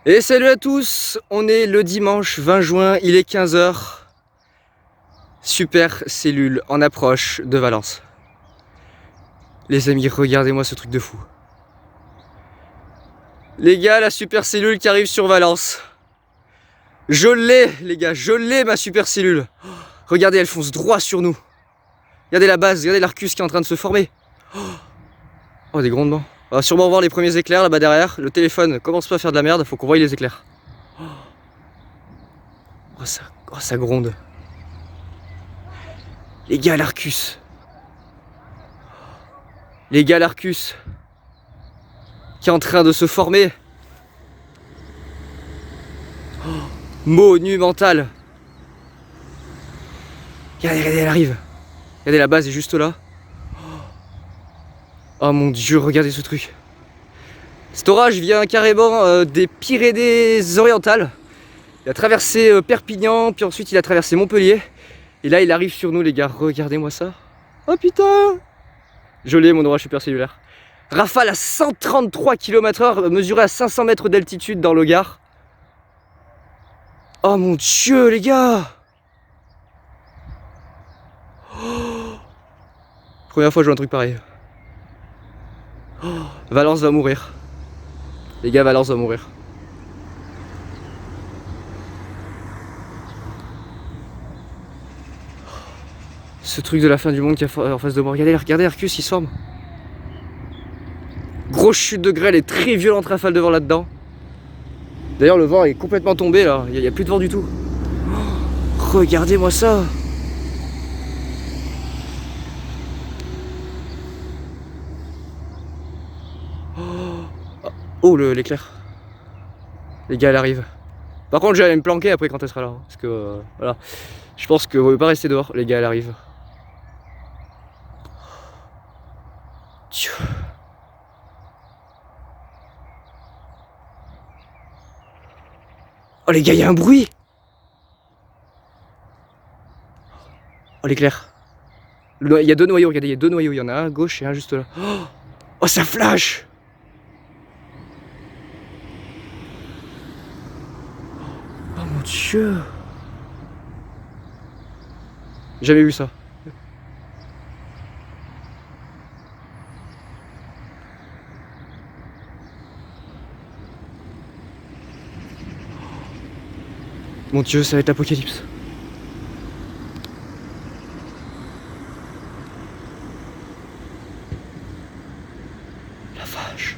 Et salut à tous, on est le dimanche 20 juin, il est 15 h. Super cellule en approche de Valence. Les amis, regardez-moi ce truc de fou. Les gars, la super cellule qui arrive sur Valence. Je l'ai, les gars, je l'ai ma super cellule. Regardez, elle fonce droit sur nous. Regardez la base, regardez l'Arcus qui est en train de se former. Oh, des grondements. On va sûrement voir les premiers éclairs là-bas derrière. Le téléphone commence pas à faire de la merde, faut qu'on voie les éclairs. Oh, ça gronde. Les gars, l'Arcus. Les gars, l'Arcus qui est en train de se former. Oh, monumental. Regardez, regardez, elle arrive. Regardez, la base est juste là. Oh mon dieu, regardez ce truc. Cet orage vient carrément des Pyrénées-Orientales. Il a traversé Perpignan, puis ensuite il a traversé Montpellier. Et là, il arrive sur nous, les gars. Regardez-moi ça. Oh putain! Je l'ai, mon orage supercellulaire. Rafale à 133 km/h, mesuré à 500 mètres d'altitude dans le Gard. Oh mon dieu, les gars! Oh, première fois que je vois un truc pareil. Oh, Valence va mourir. Les gars, Valence va mourir. Ce truc de la fin du monde qui est en face de moi. Regardez Arcus, il se forme. Grosse chute de grêle et très violente rafale de vent là-dedans. D'ailleurs, le vent est complètement tombé là. Il n'y a plus de vent du tout. Oh, regardez-moi ça. Oh, l'éclair. Les gars, elle arrive. Par contre, j'allais me planquer après quand elle sera là. Parce que, voilà. Je pense que vous ne pouvez pas rester dehors. Les gars, elle arrive. Oh, les gars, il y a un bruit. Oh, l'éclair. Il y a deux noyaux, regardez, il y a deux noyaux. Il y en a un à gauche et un juste là. Oh, ça flash. Oh mon dieu. Jamais vu ça. Mon dieu, ça va être l'apocalypse. La vache.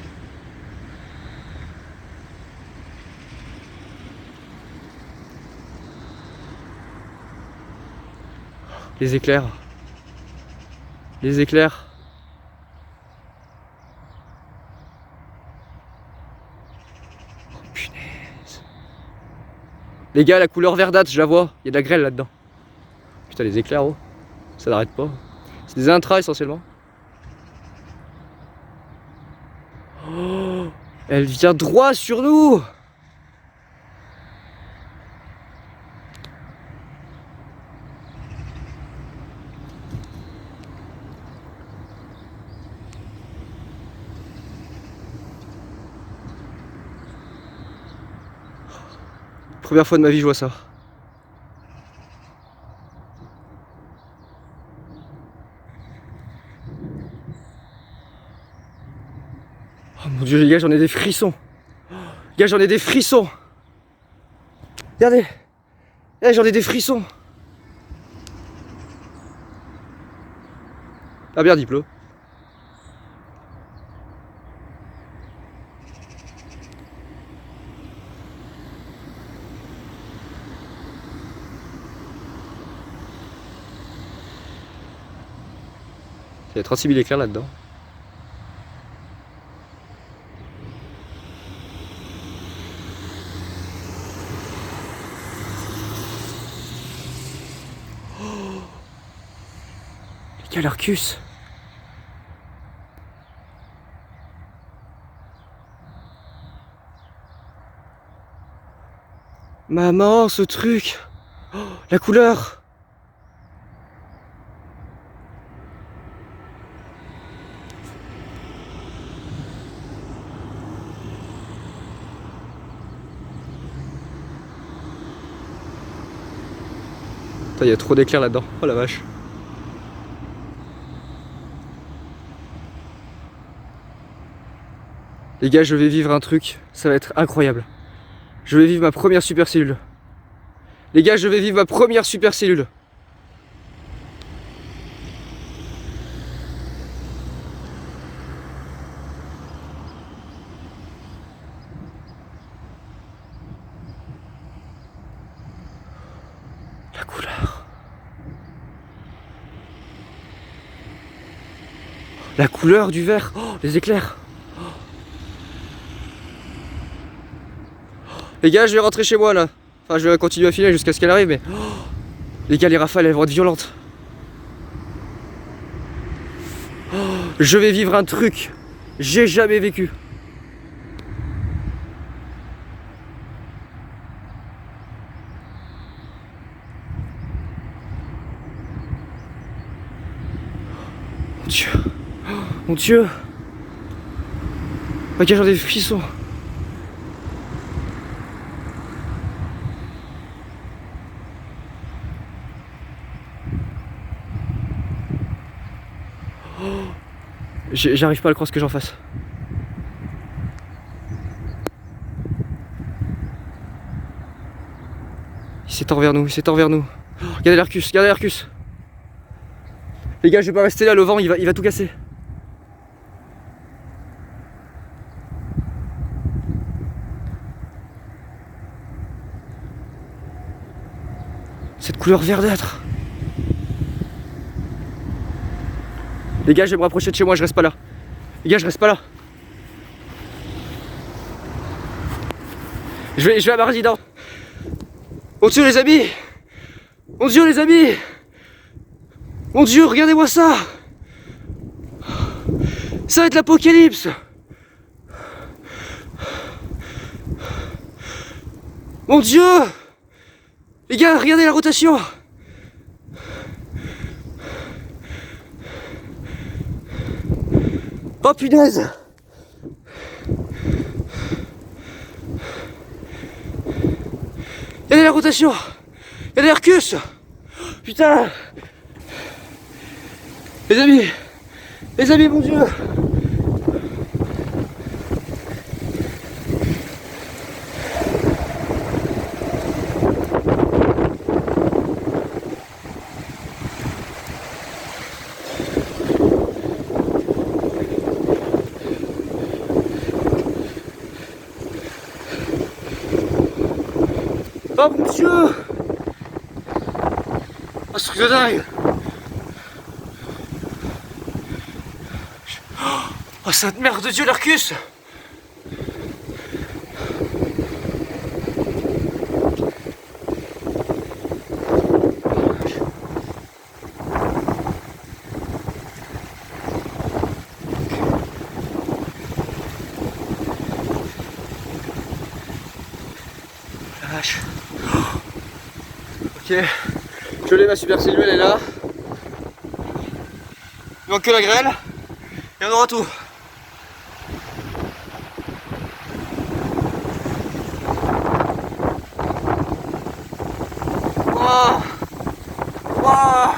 Les éclairs. Les éclairs. Oh punaise. Les gars, la couleur verdâtre, je la vois. Il y a de la grêle là-dedans. Putain, les éclairs, oh. Ça n'arrête pas. C'est des intras essentiellement. Oh, elle vient droit sur nous. Première fois de ma vie, je vois ça. Oh mon dieu, les gars, j'en ai des frissons. Les gars, j'en ai des frissons. Regardez. Eh, j'en ai des frissons. Ah merde, il pleut. Il y a 36 000 éclairs là-dedans. Oh, les gars, l'Arcus. Maman, ce truc. Oh, la couleur. Il y a trop d'éclairs là-dedans. Oh la vache. Les gars, je vais vivre un truc, ça va être incroyable. Je vais vivre ma première super cellule. Les gars, je vais vivre ma première super cellule. La couleur. La couleur du verre. Oh, les éclairs. Les gars, je vais rentrer chez moi là. Enfin, je vais continuer à filer jusqu'à ce qu'elle arrive, mais... Oh, les gars, les rafales, elles vont être violentes. Oh, je vais vivre un truc. J'ai jamais vécu. Mon Dieu. Oh, mon Dieu. Ok, j'en ai des frissons. J'arrive pas à le croire ce que j'en fasse. Il s'étend vers nous, il s'étend vers nous. Oh, regardez l'Arcus, regardez l'Arcus. Les gars, je vais pas rester là, le vent il va tout casser. Cette couleur verdâtre. Les gars, je vais me rapprocher de chez moi, je reste pas là. Les gars, je reste pas là. Je vais à ma résidence. Mon Dieu, les amis. Mon Dieu, les amis. Mon Dieu, regardez-moi ça. Ça va être l'apocalypse. Mon Dieu. Les gars, regardez la rotation. Oh punaise. Regardez la rotation. Regardez l'Arcus. Putain. Les amis, mon Dieu. Oh mon Dieu. Oh, ce truc de dingue. Oh, sainte mère de Dieu, l'Arcus. La vache. Ok, je l'ai, ma super cellule, elle est là. Il manque que la grêle et on aura tout. Wow. Wow.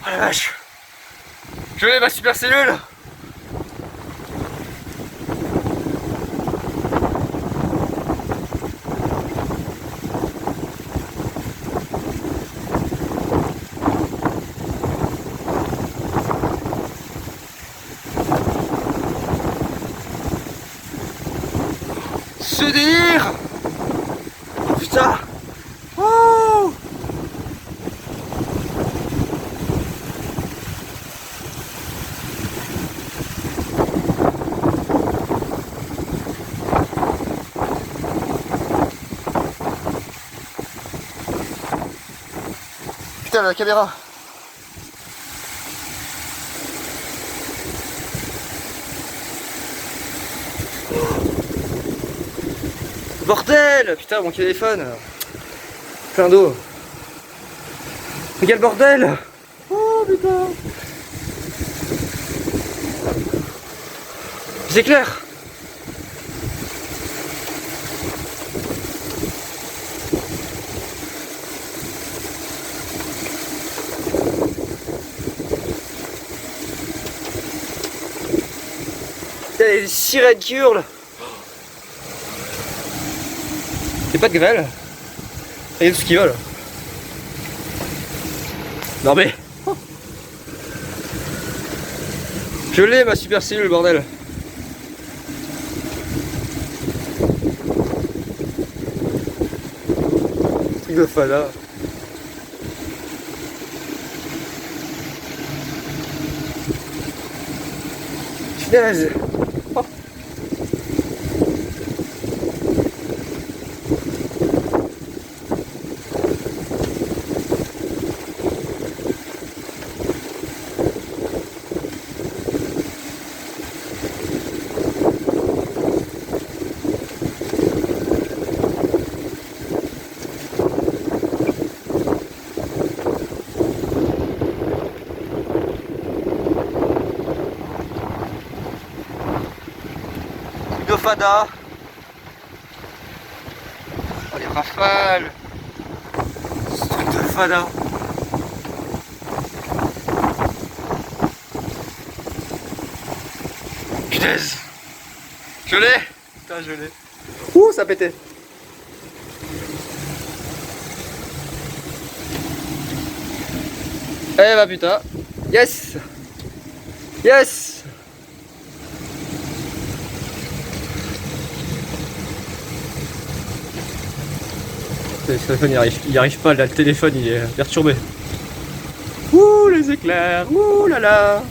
Oh la vache. Je l'ai, ma super cellule. Ce délire. Oh putain. Oh. Putain, la caméra. Bordel. Putain, mon téléphone. Plein d'eau. Mais quel bordel! Oh putain! C'est clair! Il y a des sirènes qui hurlent! C'est pas de grêle! Il y a tout ce qui vole! Non mais... Je l'ai ma super cellule, bordel! Truc de fada. Punaise! Oh. De fada. Oh les rafales. Ce truc de fada. Punaise. Je l'ai. Putain je l'ai. Ouh ça pétait. Eh bah putain. Yes. Yes. Le téléphone il arrive pas, là, le téléphone il est perturbé. Ouh les éclairs, ouh là là.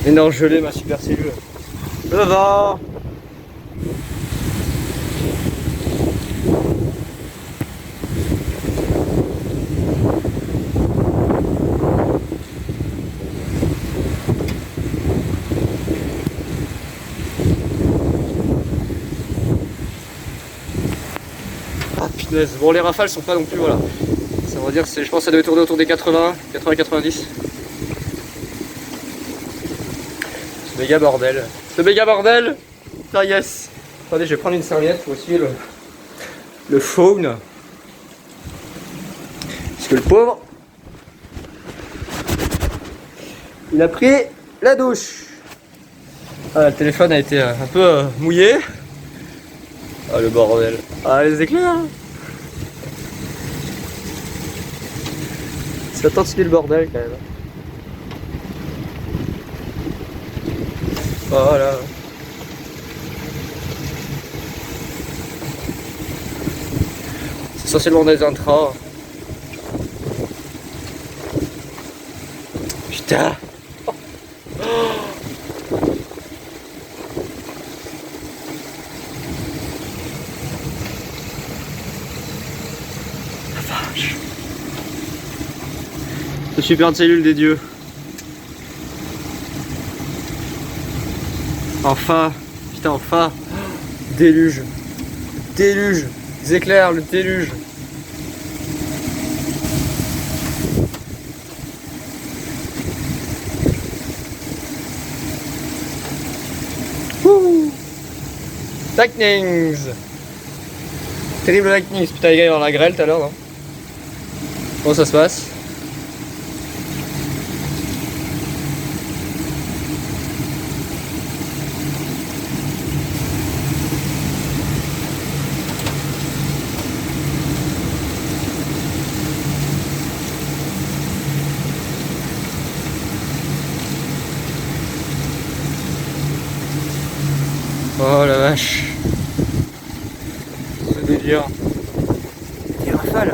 Et non, je l'ai ma super cellule. Devant. Ah punaise, bon les rafales sont pas non plus, voilà. Ça va dire, je pense que ça devait tourner autour des 80, 90. Ce méga bordel. Ce méga bordel. Putain yes. Attendez, je vais prendre une serviette pour essuyer le faune. Parce que le pauvre, il a pris la douche. Ah, le téléphone a été un peu mouillé. Ah le bordel. Ah les éclairs. C'est attendu le bordel quand même. Voilà. C'est essentiellement des intras. Putain. Le super cellule des dieux. Enfin, putain, enfin. Déluge. Déluge. Les éclairs, le déluge. Wouh. Lightnings. Terrible lightnings. Putain, les gars, il y a dans la grêle tout à l'heure, non? Comment ça se passe? Oh la vache. Ce délire. Des rafales.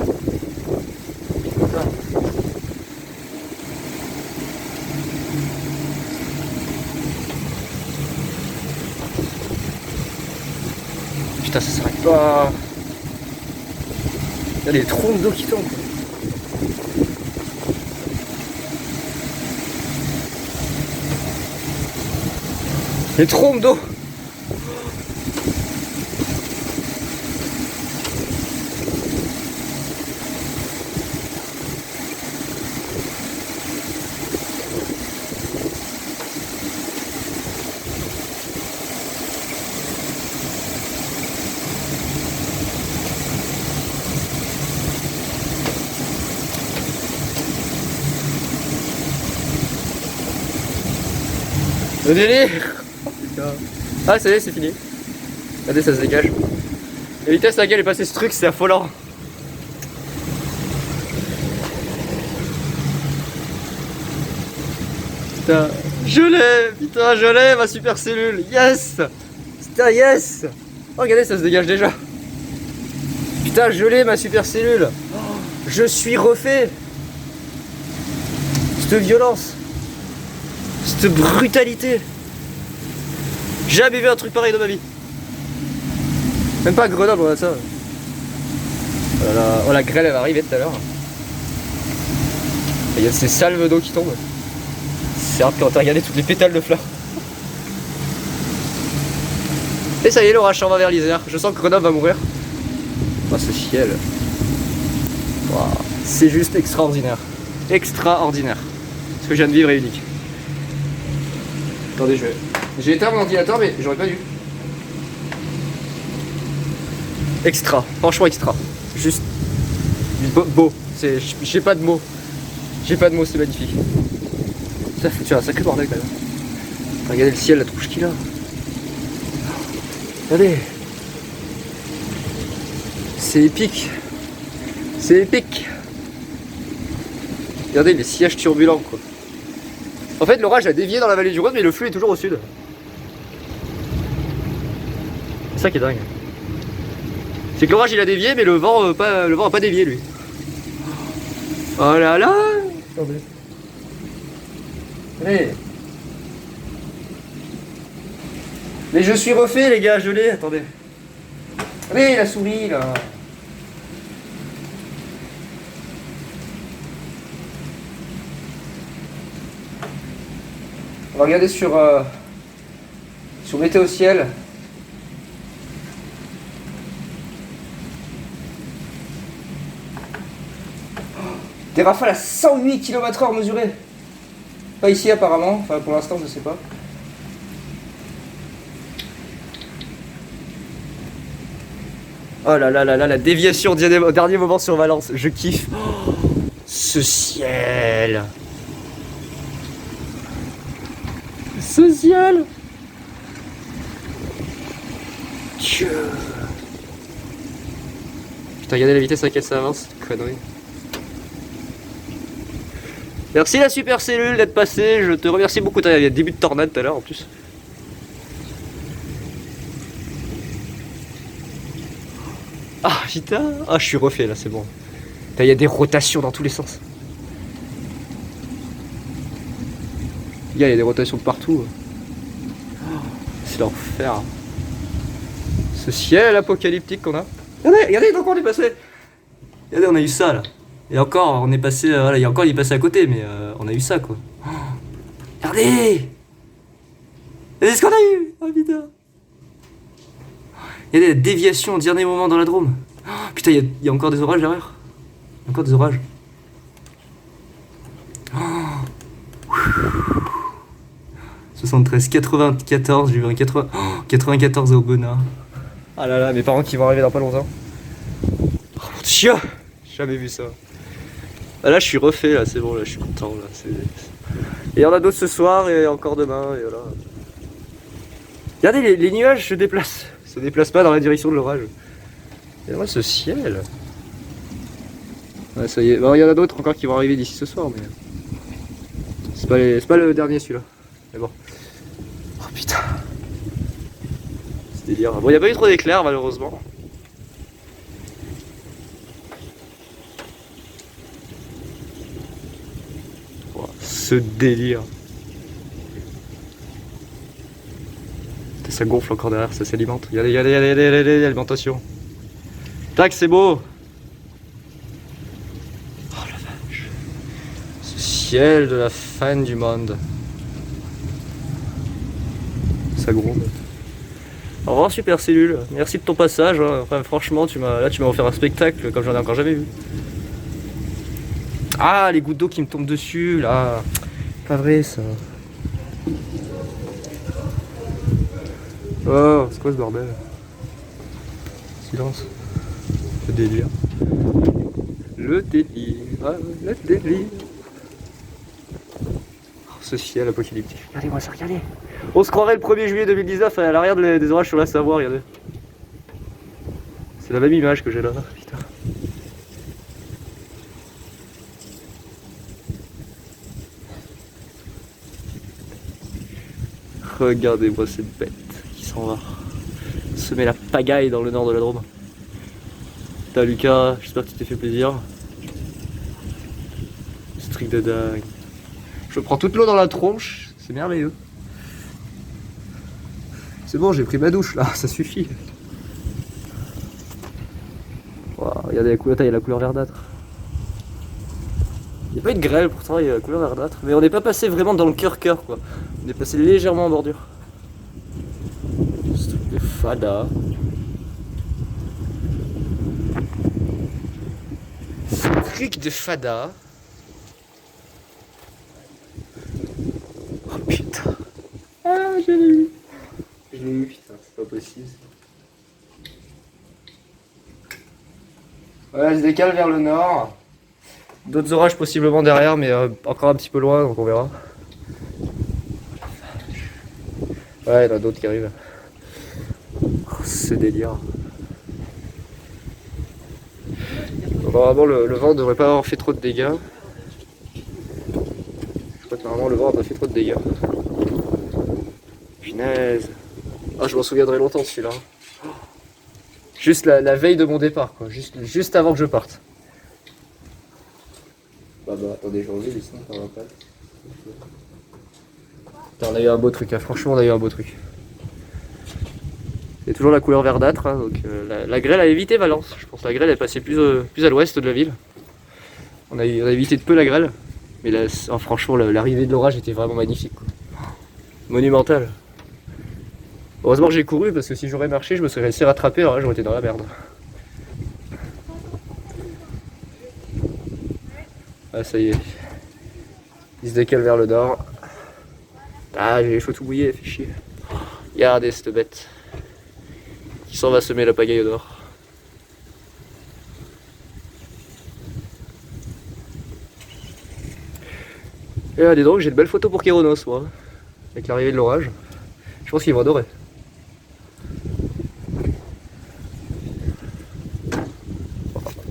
Putain, ça s'arrête pas. Il y a des trompes d'eau qui tombent. Des trompes d'eau. Le délire. Ah ça y est, c'est fini. Regardez, ça se dégage. La vitesse à laquelle est passé ce truc, c'est affolant. Putain, je l'ai, ma super cellule, yes. Putain, yes. Oh, regardez, ça se dégage déjà. Putain, je l'ai, ma super cellule. Oh, je suis refait. Cette violence, cette brutalité. Jamais vu un truc pareil de ma vie. Même pas à Grenoble, on a ça. Oh, la grêle, elle va arriver tout à l'heure. Il y a ces salves d'eau qui tombent. C'est rare quand t'as regardé toutes les pétales de fleurs. Et ça y est, l'orage s'en va vers l'Isère. Je sens que Grenoble va mourir. Oh, ce ciel. Wow. C'est juste extraordinaire. Extraordinaire. Ce que je viens de vivre est unique. Attendez, j'ai éteint mon ordinateur, mais j'aurais pas dû. Extra. Franchement, extra. Juste beau. J'ai pas de mots. J'ai pas de mots, c'est magnifique. Ça fait un sacré bordel quand même. Regardez le ciel, la trouche qu'il a. Regardez. C'est épique. C'est épique. Regardez les sièges turbulents quoi. En fait l'orage a dévié dans la vallée du Rhône mais le flux est toujours au sud. C'est ça qui est dingue. C'est que l'orage il a dévié mais le vent a pas dévié lui. Oh là là. Attendez. Allez. Mais je suis refait les gars, je l'ai, attendez. Allez la souris là. On va regarder sur Météo Ciel. Des rafales à 108 km/h mesurées. Pas ici apparemment, enfin pour l'instant je sais pas. Oh là là là là, la déviation au dernier moment sur Valence, je kiffe. Oh, ce ciel. Ce ciel. Dieu. Putain, regardez la vitesse à laquelle ça avance, connerie. Merci la super cellule d'être passée, je te remercie beaucoup. Il y a début de tornade tout à l'heure en plus. Ah putain, ah je suis refait là, c'est bon. Il y a des rotations dans tous les sens. Il y a des rotations de partout. C'est l'enfer. Ce ciel apocalyptique qu'on a. Regardez dans quoi on est passé. Regardez, on a eu ça là. Et encore, on est passé, voilà, il y a encore il est passé à côté, mais on a eu ça quoi. Oh, regardez. Regardez ce qu'on a eu. Oh putain. Il y a des déviations au dernier moment dans la Drôme. Oh, putain, il y a encore des orages derrière. Encore des orages. Oh. 73, 94, j'ai vu un 94 à Aubenas. Ah là là, mes parents qui vont arriver dans pas longtemps. Oh mon Dieu, j'ai jamais vu ça. Ah là, je suis refait, là, c'est bon, là, je suis content. Là, et il y en a d'autres ce soir et encore demain, et voilà. Regardez, les nuages se déplacent. Se déplacent pas dans la direction de l'orage. Et moi, ce ciel. Ouais, ça y est. Bon, il y en a d'autres encore qui vont arriver d'ici ce soir, mais c'est pas le dernier celui-là. Mais bon. Oh putain. C'est délire. Bon, il n'y a pas eu trop d'éclairs malheureusement. Oh, ce délire. Ça gonfle encore derrière, ça s'alimente. Regardez, l'alimentation. Tac, c'est beau. Oh la vache. Ce ciel de la fin du monde. Ça gronde. Au revoir super cellule. Merci de ton passage. Hein. Enfin, franchement, tu m'as offert un spectacle comme j'en ai encore jamais vu. Ah, les gouttes d'eau qui me tombent dessus là. Pas vrai ça. Oh, c'est quoi ce bordel? Silence. Le délire. Le délire. Ah, le délire. Oh, ce ciel apocalyptique. Regardez-moi ça, regardez. On se croirait le 1er juillet 2019 à l'arrière des orages sur la Savoie, regardez. C'est la même image que j'ai là, putain. Regardez-moi cette bête qui s'en va semer la pagaille dans le nord de la Drôme. Putain Lucas, j'espère que tu t'es fait plaisir. Ce truc de dingue. Je prends toute l'eau dans la tronche, c'est merveilleux. C'est bon, j'ai pris ma douche là, ça suffit. Wow, regardez il y a la couleur verdâtre. Il n'y a pas eu de grêle pourtant, il y a la couleur verdâtre. Mais on n'est pas passé vraiment dans le cœur quoi. On est passé légèrement en bordure. Ce truc de fada. Ce truc de fada. Oh putain. Ah, je l'ai eu. Je l'ai eu, putain, c'est pas possible. Voilà, je décale vers le nord. D'autres orages possiblement derrière, mais encore un petit peu loin, donc on verra. Ouais, il y en a d'autres qui arrivent. Oh, c'est délire. Normalement, le vent ne devrait pas avoir fait trop de dégâts. Je crois que normalement, le vent n'a pas fait trop de dégâts. Punaise. Ah, je m'en souviendrai longtemps celui-là. Juste la veille de mon départ, quoi. Juste avant que je parte. Bah, attendez, je reviens, sinon ça va pas. Putain, on a eu un beau truc, hein. Franchement, on a eu un beau truc. Il y a toujours la couleur verdâtre, hein, donc la grêle a évité Valence. Je pense que la grêle est passée plus à l'ouest de la ville. On a évité de peu la grêle. Mais là, franchement, l'arrivée de l'orage était vraiment magnifique, quoi. Monumental. Heureusement que j'ai couru parce que si j'aurais marché, je me serais laissé rattraper, alors là j'aurais été dans la merde. Ah ça y est. Il se décale vers le nord. Ah j'ai les cheveux tout mouillés, fait chier. Regardez cette bête. Qui s'en va semer la pagaille au nord. Et dis donc, j'ai de belles photos pour Kéronos moi. Avec l'arrivée de l'orage. Je pense qu'ils vont adorer.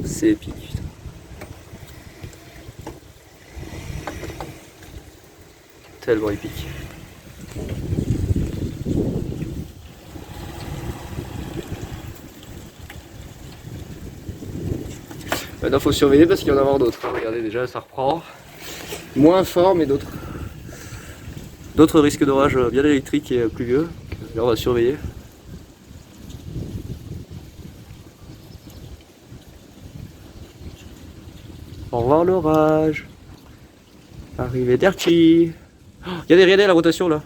C'est épique. Putain. Tellement épique. Maintenant faut surveiller parce qu'il y en a avoir d'autres. Regardez déjà ça reprend. Moins fort mais d'autres. D'autres risques d'orage bien électriques et pluvieux. Là on va surveiller. Au revoir l'orage. Arrivederci. Oh, regardez la rotation là.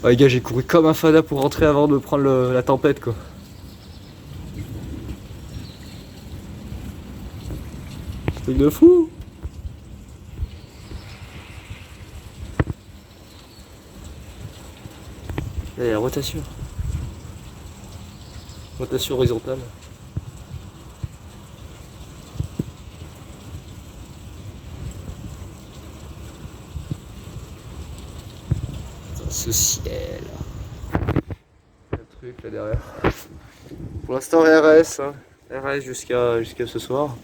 Oh, les gars, j'ai couru comme un fada pour rentrer avant de prendre la tempête quoi. Truc de fou. Et la rotation. Rotation horizontale. Ce ciel. Le truc là derrière. Pour l'instant RS, hein. RS jusqu'à ce soir.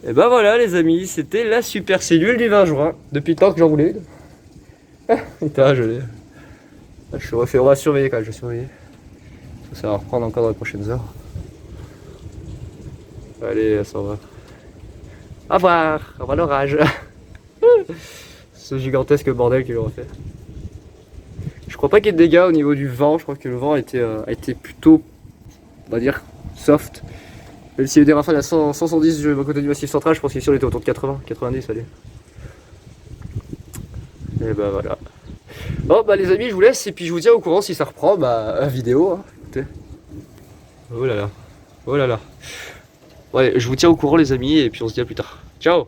Et ben voilà les amis, c'était la super cellule du 20 juin. Depuis le temps que j'en voulais une. Ah, putain, je l'ai. On va surveiller quand même, je vais surveiller. Ça va reprendre encore dans les prochaines heures. Allez, ça va. Au revoir l'orage. Ce gigantesque bordel qu'ils ont fait. Je crois pas qu'il y ait de dégâts au niveau du vent, je crois que le vent a été plutôt, on va dire, soft. Même s'il y a eu des rafales à 110 à côté du massif central, je pense qu'ici on était autour de 80, 90, allez. Et bah voilà. Bon bah les amis, je vous laisse et puis je vous tiens au courant si ça reprend la vidéo. Hein. Écoutez. Oh là là. Oh là là. Ouais, je vous tiens au courant les amis et puis on se dit à plus tard. Ciao.